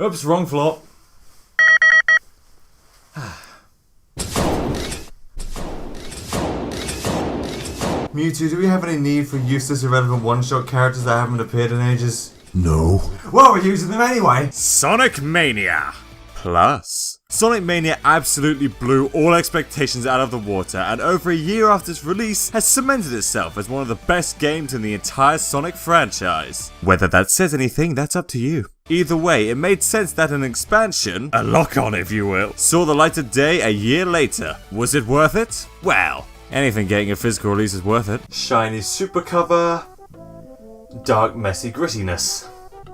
Oops, wrong floor. Mewtwo, do we have any need for useless, irrelevant one-shot characters that haven't appeared in ages? No. Well, we're using them anyway! Sonic Mania Plus. Sonic Mania absolutely blew all expectations out of the water, and over a year after its release has cemented itself as one of the best games in the entire Sonic franchise. Whether that says anything, that's up to you. Either way, it made sense that an expansion, a lock-on if you will, saw the light of day a year later. Was it worth it? Well, anything getting a physical release is worth it. Shiny super cover. Dark, messy grittiness.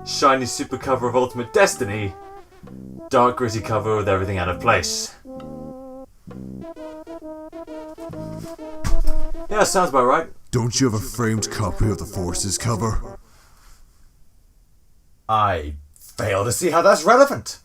Shiny super cover of Ultimate Destiny. Dark, gritty cover with everything out of place. Yeah, sounds about right. Don't you have a framed copy of the Forces cover? I fail to see how that's relevant.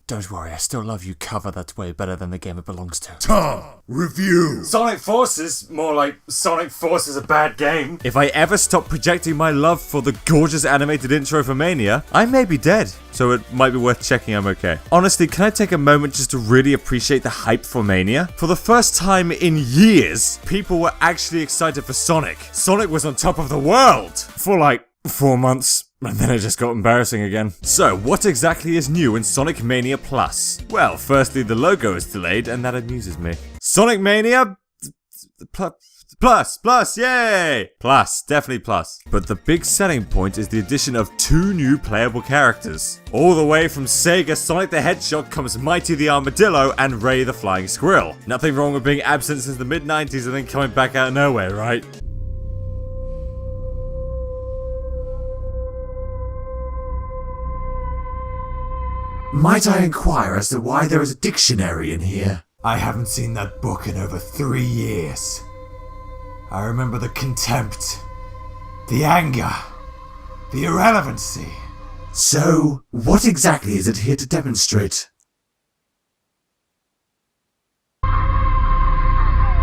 Don't worry, I still love you cover that's way better than the game it belongs to. Tom, review! Sonic Forces? More like Sonic Forces a bad game. If I ever stop projecting my love for the gorgeous animated intro for Mania, I may be dead, so it might be worth checking I'm okay. Honestly, can I take a moment just to really appreciate the hype for Mania? For the first time in years, people were actually excited for Sonic. Sonic was on top of the world for like 4 months. And then it just got embarrassing again. So, what exactly is new in Sonic Mania Plus? Well, firstly, the logo is delayed, and that amuses me. Sonic Mania... Plus, yay! Plus, definitely plus. But the big selling point is the addition of 2 new playable characters. All the way from Sega Sonic the Hedgehog comes Mighty the Armadillo and Ray the Flying Squirrel. Nothing wrong with being absent since the mid-90s and then coming back out of nowhere, right? Might I inquire as to why there is a dictionary in here? I haven't seen that book in over 3 years. I remember the contempt, the anger, the irrelevancy. So, what exactly is it here to demonstrate?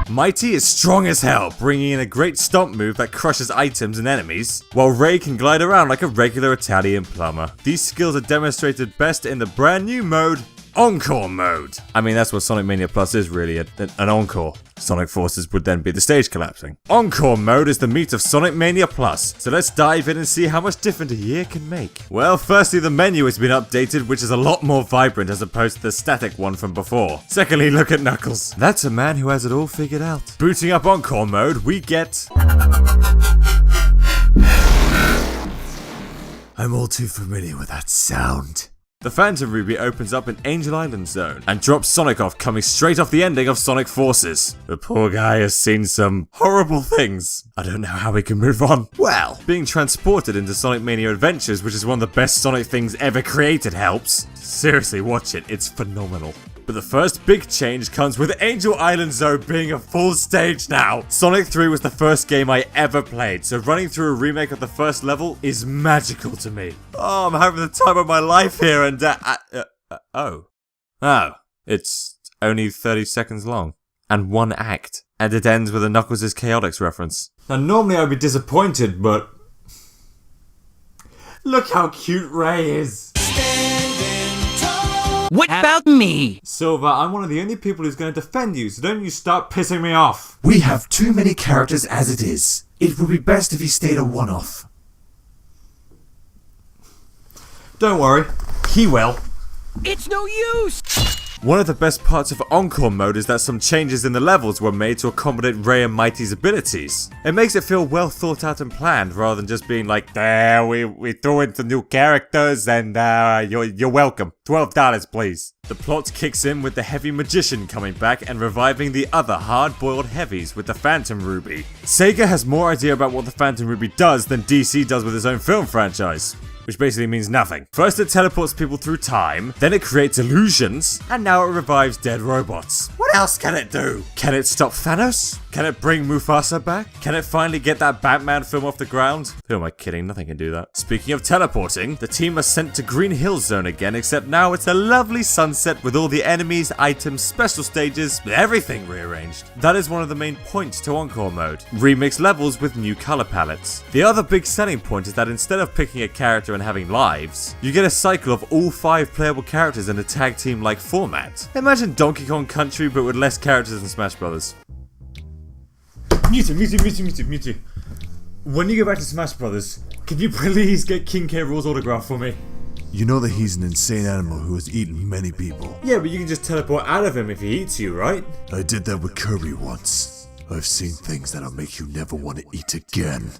Mighty is strong as hell, bringing in a great stomp move that crushes items and enemies, while Ray can glide around like a regular Italian plumber. These skills are demonstrated best in the brand new mode, Encore Mode. I mean, that's what Sonic Mania Plus is really, an encore. Sonic Forces would then be the stage collapsing. Encore Mode is the meat of Sonic Mania Plus, so let's dive in and see how much different a year can make. Well, firstly, the menu has been updated, which is a lot more vibrant as opposed to the static one from before. Secondly, look at Knuckles. That's a man who has it all figured out. Booting up Encore Mode, we get... I'm all too familiar with that sound. The Phantom Ruby opens up in Angel Island Zone and drops Sonic off coming straight off the ending of Sonic Forces. The poor guy has seen some horrible things. I don't know how we can move on. Well, being transported into Sonic Mania Adventures, which is one of the best Sonic things ever created, helps. Seriously, watch it, it's phenomenal. But the first big change comes with Angel Island Zone being a full stage now. Sonic 3 was the first game I ever played, so running through a remake of the first level is magical to me. Oh, I'm having the time of my life here and it's only 30 seconds long. And 1 act. And it ends with a Knuckles' Chaotix reference. Now, normally I'd be disappointed, but... look how cute Ray is. What about me? Silver, I'm one of the only people who's going to defend you, so don't you start pissing me off. We have too many characters as it is. It would be best if he stayed a one-off. Don't worry, he will. It's no use! One of the best parts of Encore Mode is that some changes in the levels were made to accommodate Ray and Mighty's abilities. It makes it feel well thought out and planned rather than just being like, we threw in some new characters and you're welcome. $12 please. The plot kicks in with the Heavy Magician coming back and reviving the other hard-boiled heavies with the Phantom Ruby. Sega has more idea about what the Phantom Ruby does than DC does with its own film franchise. Which basically means nothing. First it teleports people through time, then it creates illusions, and now it revives dead robots. What else can it do? Can it stop Thanos? Can it bring Mufasa back? Can it finally get that Batman film off the ground? Who am I kidding? Nothing can do that. Speaking of teleporting, the team are sent to Green Hill Zone again, except now it's a lovely sunset with all the enemies, items, special stages, everything rearranged. That is one of the main points to Encore Mode. Remix levels with new color palettes. The other big selling point is that instead of picking a character and having lives, you get a cycle of all 5 playable characters in a tag team-like format. Imagine Donkey Kong Country but with less characters than Smash Brothers. Mewtwo. When you go back to Smash Brothers, can you please get King K. Rool's autograph for me? You know that he's an insane animal who has eaten many people. Yeah, but you can just teleport out of him if he eats you, right? I did that with Kirby once. I've seen things that'll make you never want to eat again.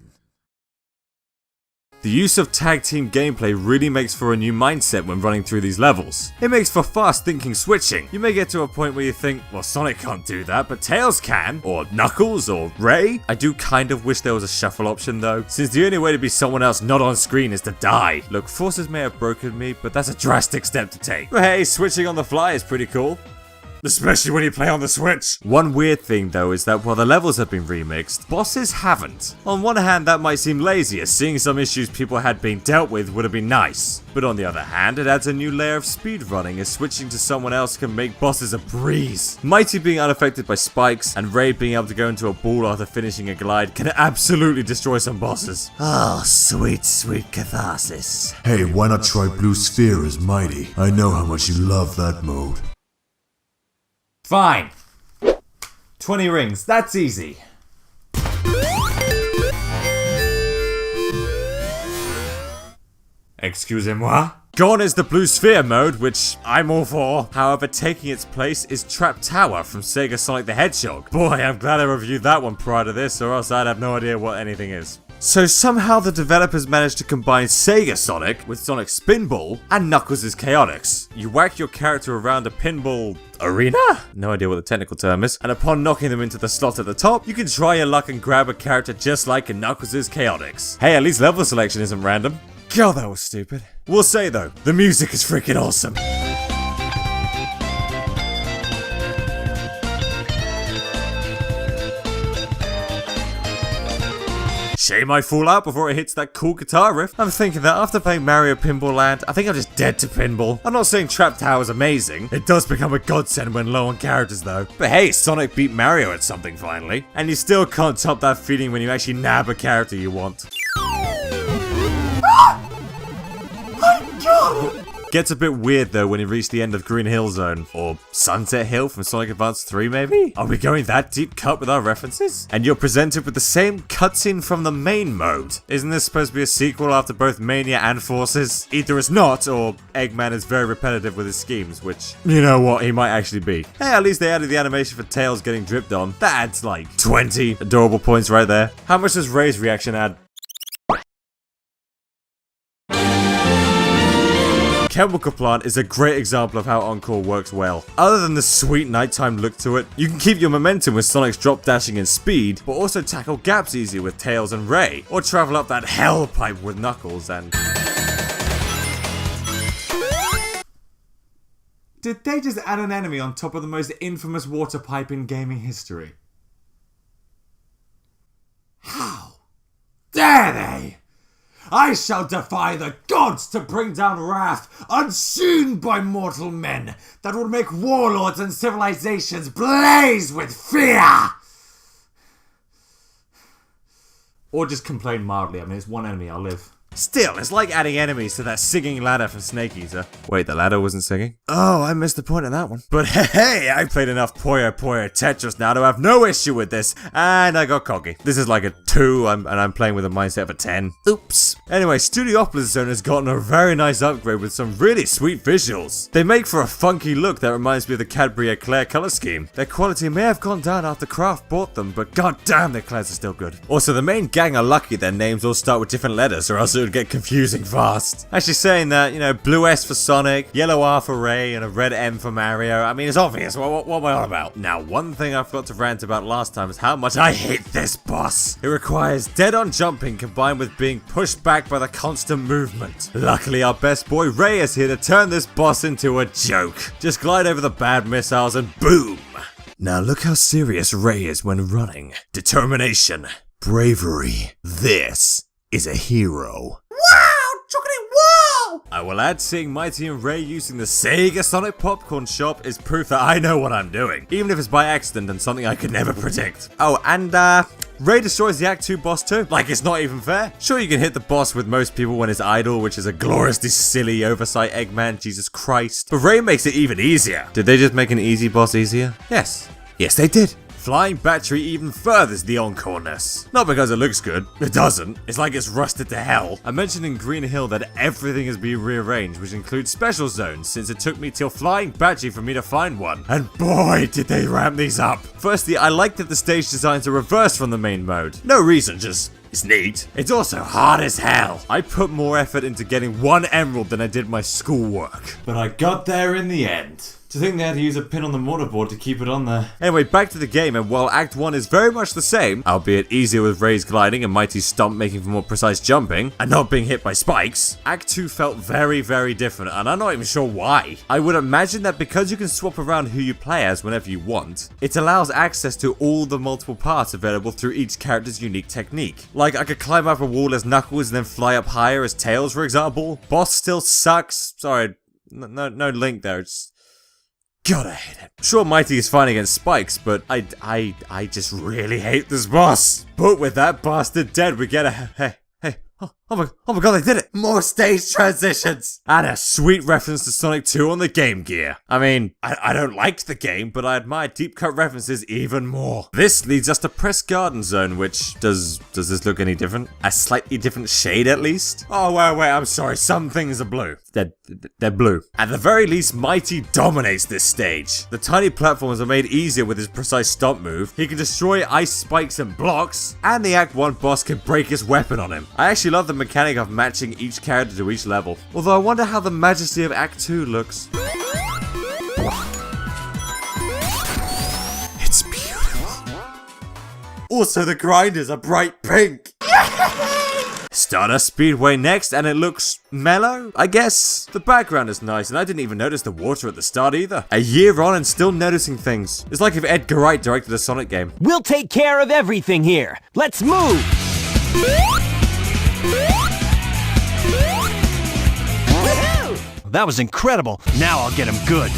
The use of tag team gameplay really makes for a new mindset when running through these levels. It makes for fast thinking switching. You may get to a point where you think, well, Sonic can't do that, but Tails can, or Knuckles, or Ray. I do kind of wish there was a shuffle option though, since the only way to be someone else not on screen is to die. Look, forces may have broken me, but that's a drastic step to take. But hey, switching on the fly is pretty cool. Especially when you play on the Switch. One weird thing though is that while the levels have been remixed, bosses haven't. On one hand, that might seem lazy, as seeing some issues people had being dealt with would have been nice. But on the other hand, it adds a new layer of speedrunning, as switching to someone else can make bosses a breeze. Mighty being unaffected by spikes, and Ray being able to go into a ball after finishing a glide can absolutely destroy some bosses. Oh, sweet, sweet catharsis. Hey, why not try Blue Sphere as Mighty? I know how much you love that mode. Fine. 20 rings, that's easy. Excusez-moi? Gone is the Blue Sphere mode, which I'm all for. However, taking its place is Trap Tower from Sega Sonic the Hedgehog. Boy, I'm glad I reviewed that one prior to this, or else I'd have no idea what anything is. So somehow the developers managed to combine Sega Sonic with Sonic Spinball and Knuckles' Chaotix. You whack your character around a pinball arena? No idea what the technical term is. And upon knocking them into the slot at the top, you can try your luck and grab a character just like in Knuckles' Chaotix. Hey, at least level selection isn't random. God, that was stupid. We'll say though, the music is freaking awesome. Shame I fall out before it hits that cool guitar riff. I'm thinking that after playing Mario Pinball Land, I think I'm just dead to pinball. I'm not saying Trap Tower is amazing. It does become a godsend when low on characters though. But hey, Sonic beat Mario at something finally. And you still can't top that feeling when you actually nab a character you want. Gets a bit weird though when you reach the end of Green Hill Zone, or Sunset Hill from Sonic Advance 3 maybe? Are we going that deep cut with our references? And you're presented with the same cutscene from the main mode. Isn't this supposed to be a sequel after both Mania and Forces? Either it's not, or Eggman is very repetitive with his schemes, which, you know what, he might actually be. Hey, at least they added the animation for Tails getting dripped on. That adds like 20 adorable points right there. How much does Ray's reaction add? Chemical Plant is a great example of how Encore works well. Other than the sweet nighttime look to it, you can keep your momentum with Sonic's drop dashing and speed, but also tackle gaps easier with Tails and Ray, or travel up that hell pipe with Knuckles and... Did they just add an enemy on top of the most infamous water pipe in gaming history? How dare they? I shall defy the gods to bring down wrath unseen by mortal men that will make warlords and civilizations blaze with fear! Or just complain mildly. I mean, it's one enemy, I'll live. Still, it's like adding enemies to that singing ladder from Snake Eater. Wait, the ladder wasn't singing? Oh, I missed the point of that one. But hey, I've played enough Puyo Puyo Tetris now to have no issue with this, and I got cocky. This is like a 2, and I'm playing with a mindset of a 10. Oops. Anyway, Studiopolis Zone has gotten a very nice upgrade with some really sweet visuals. They make for a funky look that reminds me of the Cadbury Eclair color scheme. Their quality may have gone down after Kraft bought them, but goddamn, their eclairs are still good. Also, the main gang are lucky their names all start with different letters, or else it would get confusing fast. Actually saying that, you know, blue S for Sonic, yellow R for Ray, and a red M for Mario, I mean, it's obvious. What am I on about? Now, one thing I forgot to rant about last time is how much I hate this boss. It requires dead-on jumping combined with being pushed back by the constant movement. Luckily, our best boy Ray is here to turn this boss into a joke. Just glide over the bad missiles and boom! Now look how serious Ray is when running. Determination. Bravery. This is a hero. Wow! Chocolate wow! I will add seeing Mighty and Ray using the Sega Sonic Popcorn Shop is proof that I know what I'm doing. Even if it's by accident and something I could never predict. Oh, and Ray destroys the Act 2 boss too. Like, it's not even fair. Sure, you can hit the boss with most people when it's idle, which is a gloriously silly oversight, Eggman, Jesus Christ. But Ray makes it even easier. Did they just make an easy boss easier? Yes. Yes, they did. Flying Battery even furthers the encore-ness. Not because it looks good, it doesn't. It's like it's rusted to hell. I mentioned in Green Hill that everything has been rearranged, which includes special zones, since it took me till Flying Battery for me to find one. And boy, did they ramp these up. Firstly, I like that the stage designs are reversed from the main mode. No reason, just... it's neat. It's also hard as hell. I put more effort into getting 1 emerald than I did my schoolwork. But I got there in the end. To think they had to use a pin on the mortarboard to keep it on there. Anyway, back to the game, and while Act 1 is very much the same, albeit easier with Ray's gliding and Mighty's stomp making for more precise jumping, and not being hit by spikes, Act 2 felt very, very different, and I'm not even sure why. I would imagine that because you can swap around who you play as whenever you want, it allows access to all the multiple parts available through each character's unique technique. Like, I could climb up a wall as Knuckles and then fly up higher as Tails, for example. Boss still sucks. Sorry, no link there, it's... God, I hate it. Sure, Mighty is fine against spikes, but I just really hate this boss. But with that bastard dead, we get a hey. Oh my god, they did it! More stage transitions! And a sweet reference to Sonic 2 on the Game Gear. I mean, I don't like the game, but I admire deep cut references even more. This leads us to Press Garden Zone, which, does this look any different? A slightly different shade at least? Oh, wait, I'm sorry, some things are blue. They're blue. At the very least, Mighty dominates this stage. The tiny platforms are made easier with his precise stomp move. He can destroy ice spikes and blocks, and the Act 1 boss can break his weapon on him. I actually love the mechanic of matching each character to each level. Although I wonder how the majesty of Act 2 looks. It's beautiful. Also, the grinders are bright pink. Stardust Speedway next, and it looks mellow, I guess. The background is nice, and I didn't even notice the water at the start either. A year on and still noticing things. It's like if Edgar Wright directed a Sonic game. We'll take care of everything here. Let's move! That was incredible. Now I'll get him good.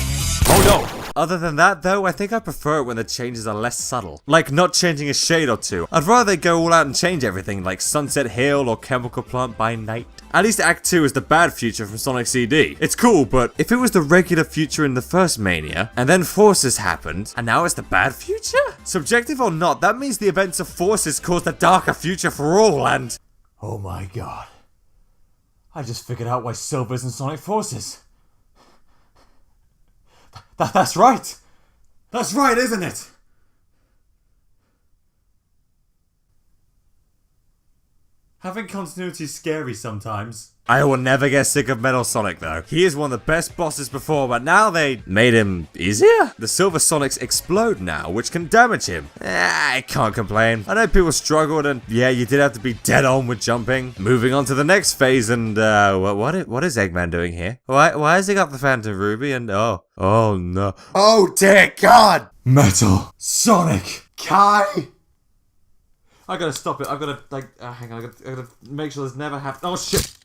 Oh no! Other than that, though, I think I prefer it when the changes are less subtle. Like not changing a shade or two. I'd rather they go all out and change everything, like Sunset Hill or Chemical Plant by Night. At least Act 2 is the bad future from Sonic CD. It's cool, but if it was the regular future in the first Mania, and then Forces happened, and now it's the bad future? Subjective or not, that means the events of Forces caused a darker future for all, and... oh my god. I just figured out why Silver's in Sonic Forces. That's right! That's right, isn't it? Having continuity is scary sometimes. I will never get sick of Metal Sonic though. He is one of the best bosses before, but now they made him easier? The Silver Sonics explode now, which can damage him. I can't complain. I know people struggled and yeah, you did have to be dead on with jumping. Moving on to the next phase and what is Eggman doing here? Why has he got the Phantom Ruby and oh no. Oh dear God! Metal Sonic Kai! I gotta stop it. I gotta, hang on. I gotta make sure this never happens. Oh, shit.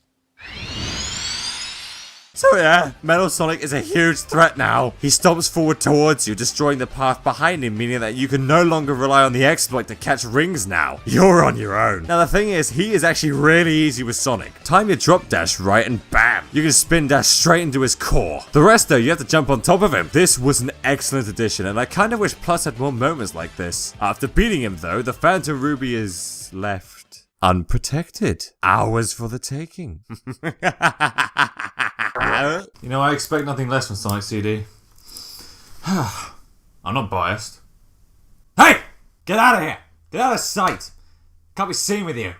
So yeah, Metal Sonic is a huge threat now. He stomps forward towards you, destroying the path behind him, meaning that you can no longer rely on the exploit to catch rings now. You're on your own. Now the thing is, he is actually really easy with Sonic. Time your drop dash right and bam, you can spin dash straight into his core. The rest though, you have to jump on top of him. This was an excellent addition, and I kind of wish Plus had more moments like this. After beating him though, the Phantom Ruby is left unprotected. Ours for the taking. You know, I expect nothing less from Sonic CD. I'm not biased. Hey! Get out of here! Get out of sight! Can't be seen with you.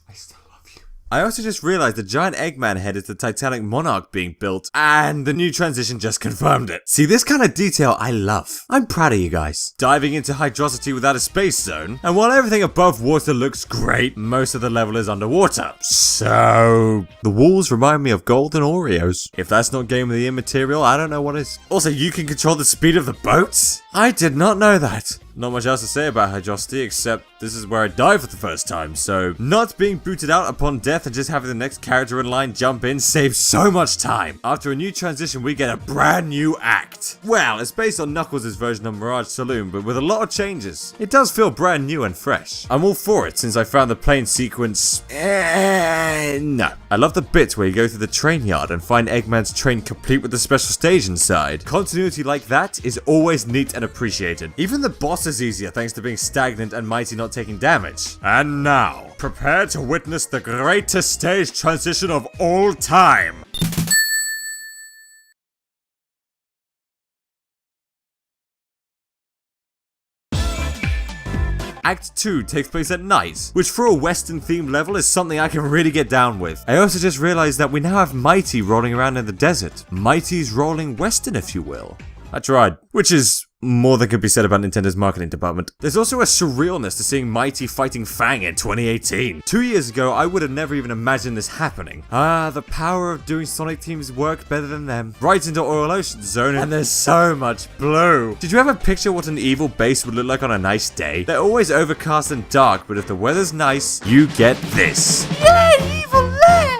I still love you. I also just realized the giant Eggman head is the Titanic Monarch being built, and the new transition just confirmed it. See, this kind of detail I love. I'm proud of you guys. Diving into Hydrosity without a space zone, and while everything above water looks great, most of the level is underwater. So, the walls remind me of golden Oreos. If that's not Game of the Year material, I don't know what is. Also, you can control the speed of the boats? I did not know that. Not much else to say about her, Josty, except this is where I die for the first time, so not being booted out upon death and just having the next character in line jump in saves so much time. After a new transition, we get a brand new act. Well, it's based on Knuckles' version of Mirage Saloon, but with a lot of changes. It does feel brand new and fresh. I'm all for it, since I found the plane sequence... no. I love the bit where you go through the train yard and find Eggman's train complete with the special stage inside. Continuity like that is always neat and appreciated. Even the boss is easier thanks to being stagnant and Mighty not taking damage. And now, prepare to witness the greatest stage transition of all time. Act 2 takes place at night, which for a Western themed level is something I can really get down with. I also just realized that we now have Mighty rolling around in the desert. Mighty's rolling Western, if you will. I tried, which is more than could be said about Nintendo's marketing department. There's also a surrealness to seeing Mighty fighting Fang in 2018. 2 years ago, I would have never even imagined this happening. The power of doing Sonic teams work better than them. Right into Oil Ocean Zone, and there's so much blue. Did you ever picture what an evil base would look like on a nice day? They're always overcast and dark, but if the weather's nice, you get this. Yay, evil lair!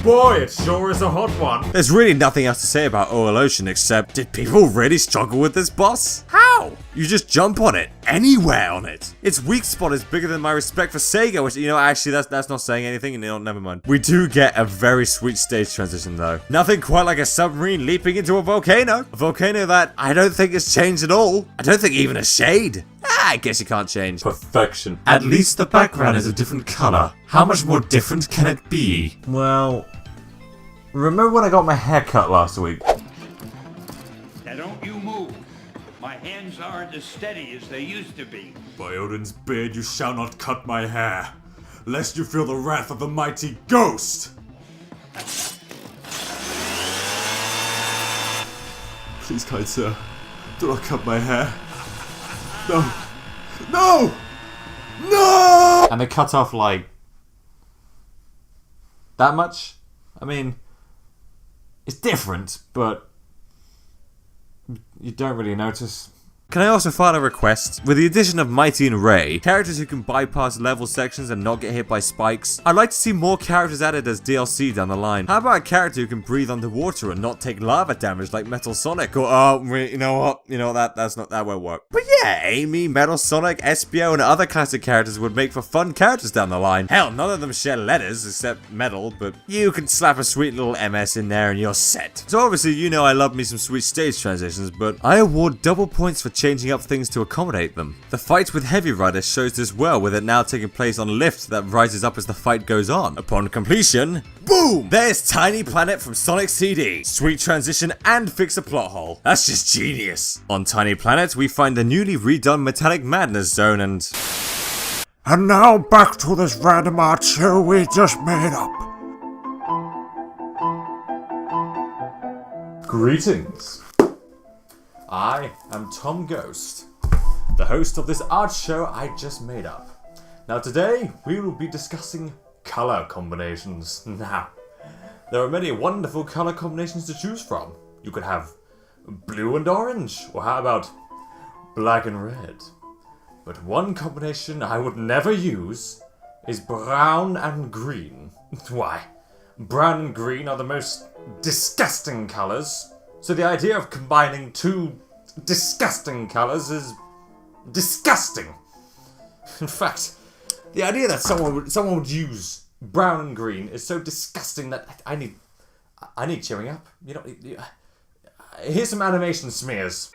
Boy, it sure is a hot one. There's really nothing else to say about Oil Ocean except, did people really struggle with this boss? How? You just jump on it. Anywhere on it. Its weak spot is bigger than my respect for Sega, which, you know, actually, that's not saying anything, and never mind. We do get a very sweet stage transition, though. Nothing quite like a submarine leaping into a volcano. A volcano that I don't think has changed at all. I don't think even a shade. I guess you can't change. Perfection. At least the background is a different color. How much more different can it be? Well, remember when I got my hair cut last week? Now don't you move. My hands aren't as steady as they used to be. By Odin's beard, you shall not cut my hair, lest you feel the wrath of the mighty ghost! Please, kind sir, do not cut my hair. No! No! No! And they cut off, like, that much? I mean, it's different, but you don't really notice. Can I also file a request? With the addition of Mighty and Ray, characters who can bypass level sections and not get hit by spikes, I'd like to see more characters added as DLC down the line. How about a character who can breathe underwater and not take lava damage like Metal Sonic? Or, you know what? That won't work. But yeah, Amy, Metal Sonic, Espio, and other classic characters would make for fun characters down the line. Hell, none of them share letters except Metal, but you can slap a sweet little MS in there and you're set. So obviously, you know I love me some sweet stage transitions, but I award double points for changing up things to accommodate them. The fight with Heavy Rider shows this well, with it now taking place on a lift that rises up as the fight goes on. Upon completion, boom! There's Tiny Planet from Sonic CD. Sweet transition and fix a plot hole. That's just genius. On Tiny Planet, we find the newly redone Metallic Madness Zone and now back to this random art show we just made up. Greetings. I am TomatoGhost, the host of this art show I just made up. Now today, we will be discussing color combinations. Now, there are many wonderful color combinations to choose from. You could have blue and orange, or how about black and red? But one combination I would never use is brown and green. Why? Brown and green are the most disgusting colors. So the idea of combining two disgusting colors is disgusting. In fact, the idea that someone would use brown and green is so disgusting that I need cheering up. You know, here's some animation smears.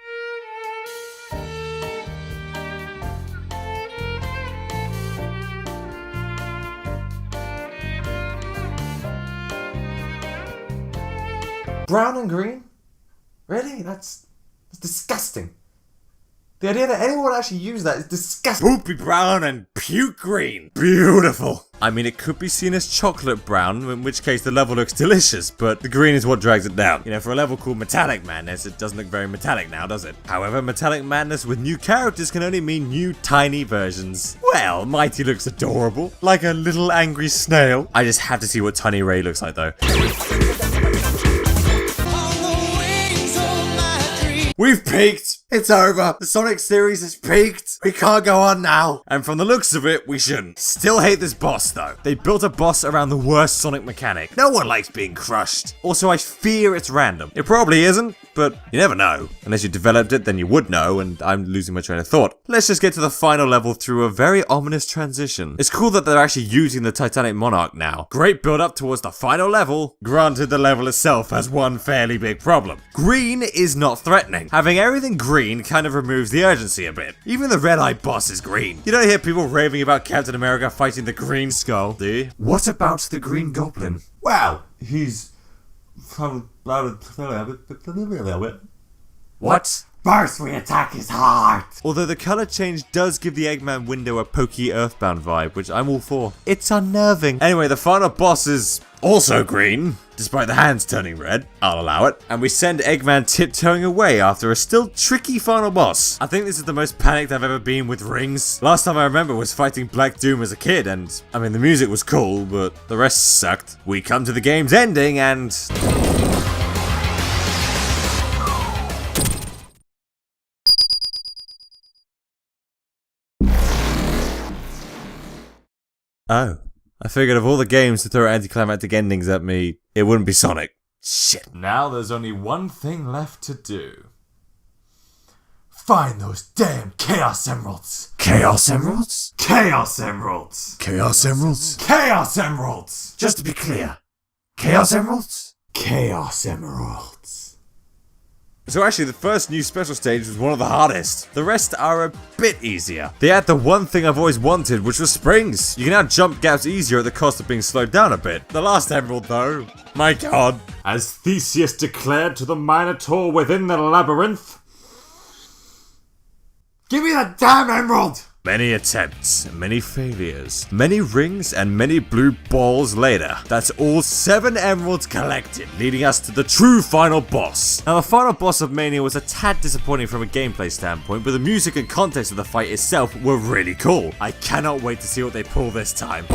Brown and green? Really? That's disgusting. The idea that anyone would actually use that is disgusting. poopy brown and puke green. Beautiful. I mean, it could be seen as chocolate brown, in which case the level looks delicious, but the green is what drags it down. You know, for a level called Metallic Madness, it doesn't look very metallic now, does it? However, Metallic Madness with new characters can only mean new tiny versions. Well, Mighty looks adorable, like a little angry snail. I just have to see what Tiny Ray looks like, though. We've peaked! It's over. The Sonic series has peaked. We can't go on now. And from the looks of it, we shouldn't. Still hate this boss though. They built a boss around the worst Sonic mechanic. No one likes being crushed. Also, I fear it's random. It probably isn't, but you never know. Unless you developed it, then you would know, and I'm losing my train of thought. Let's just get to the final level through a very ominous transition. It's cool that they're actually using the Titanic Monarch now. Great build up towards the final level. Granted, the level itself has one fairly big problem. Green is not threatening. Having everything green kind of removes the urgency a bit. Even the red-eye boss is green. You don't hear people raving about Captain America fighting the Green Skull, do you? What about the Green Goblin? Well, he's... What? First we attack his heart! Although the colour change does give the Eggman window a pokey Earthbound vibe, which I'm all for. It's unnerving. Anyway, the final boss is also green, despite the hands turning red. I'll allow it. And we send Eggman tiptoeing away after a still tricky final boss. I think this is the most panicked I've ever been with rings. Last time I remember was fighting Black Doom as a kid, and I mean the music was cool, but the rest sucked. We come to the game's ending and... Oh, I figured of all the games to throw anticlimactic endings at me, it wouldn't be Sonic. Shit. Now there's only one thing left to do. Find those damn Chaos Emeralds! Chaos Emeralds? Chaos Emeralds! Chaos Emeralds? Chaos Emeralds! Just to be clear, Chaos Emeralds? Chaos Emeralds. So actually, the first new special stage was one of the hardest. The rest are a bit easier. They add the one thing I've always wanted, which was springs. You can now jump gaps easier at the cost of being slowed down a bit. The last emerald though, my god. As Theseus declared to the Minotaur within the labyrinth, give me that damn emerald! Many attempts, many failures, many rings, and many blue balls later. That's all 7 emeralds collected, leading us to the true final boss. Now, the final boss of Mania was a tad disappointing from a gameplay standpoint, but the music and context of the fight itself were really cool. I cannot wait to see what they pull this time.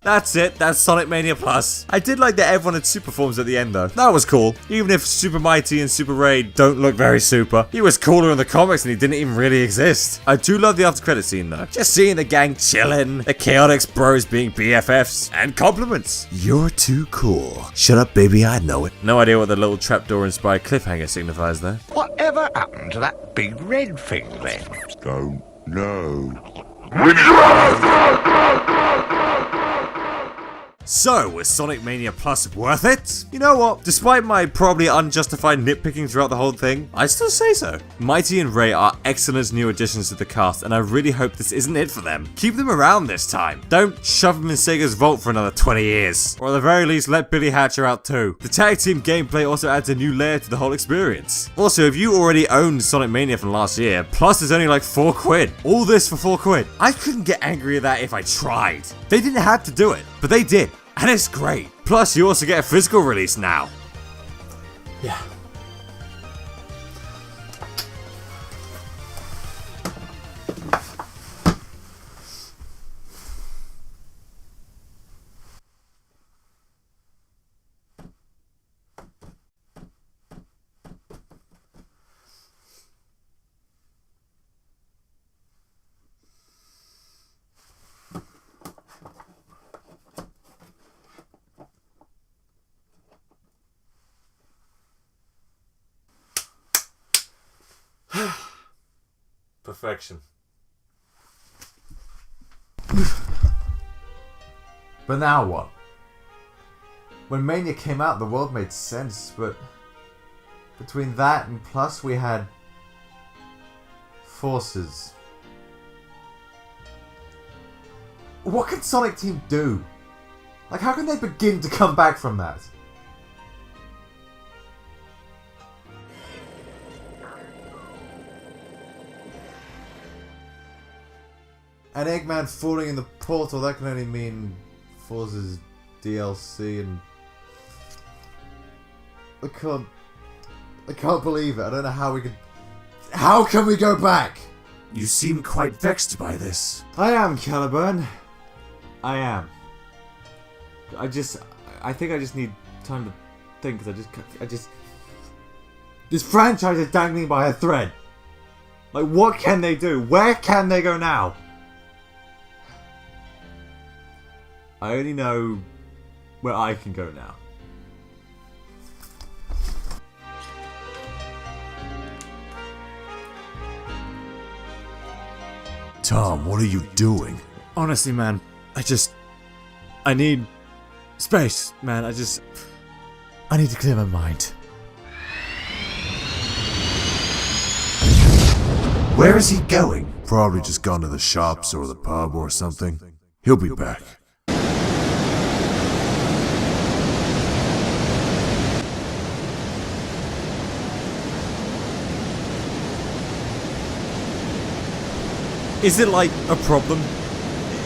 That's it, that's Sonic Mania Plus. I did like that everyone had super forms at the end though. That was cool. Even if Super Mighty and Super Ray don't look very super. He was cooler in the comics and he didn't even really exist. I do love the after credit scene though. Just seeing the gang chillin', the Chaotix bros being BFFs, and compliments. You're too cool. Shut up, baby, I know it. No idea what the little trapdoor inspired cliffhanger signifies though. Whatever happened to that big red thing then? Don't know. So, was Sonic Mania Plus worth it? You know what? Despite my probably unjustified nitpicking throughout the whole thing, I still say so. Mighty and Ray are excellent new additions to the cast, and I really hope this isn't it for them. Keep them around this time. Don't shove them in Sega's vault for another 20 years. Or at the very least, let Billy Hatcher out too. The tag team gameplay also adds a new layer to the whole experience. Also, if you already owned Sonic Mania from last year, Plus is only like £4. All this for £4. I couldn't get angry at that if I tried. They didn't have to do it, but they did. And it's great. Plus, you also get a physical release now. Yeah. Perfection. But now what? When Mania came out, the world made sense, but between that and Plus, we had Forces. What can Sonic Team do? Like, how can they begin to come back from that? And Eggman falling in the portal, that can only mean Forza's DLC and... I can't believe it. I don't know how we can... How can we go back? You seem quite vexed by this. I am, Caliburn. I am. I think I just need time to think, because this franchise is dangling by a thread. Like, what can they do? Where can they go now? I only know where I can go now. Tom, what are you doing? Honestly, man, I need space, man. I need to clear my mind. Where is he going? Probably just gone to the shops or the pub or something. He'll be back. Is it like a problem?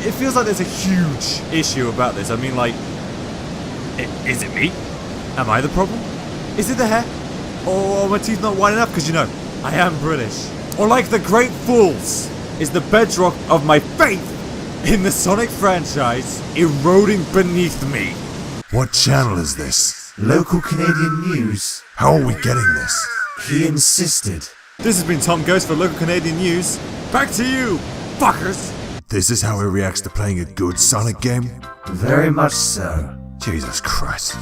It feels like there's a huge issue about this. I mean, like, is it me? Am I the problem? Is it the hair? Or are my teeth not white enough? Because, you know, I am British. Or like the Great Falls is the bedrock of my faith in the Sonic franchise eroding beneath me. What channel is this? Local Canadian news? How are we getting this? He insisted. This has been TomatoGhost for Local Canadian News. Back to you, fuckers! This is how he reacts to playing a good Sonic game? Very much so. Jesus Christ.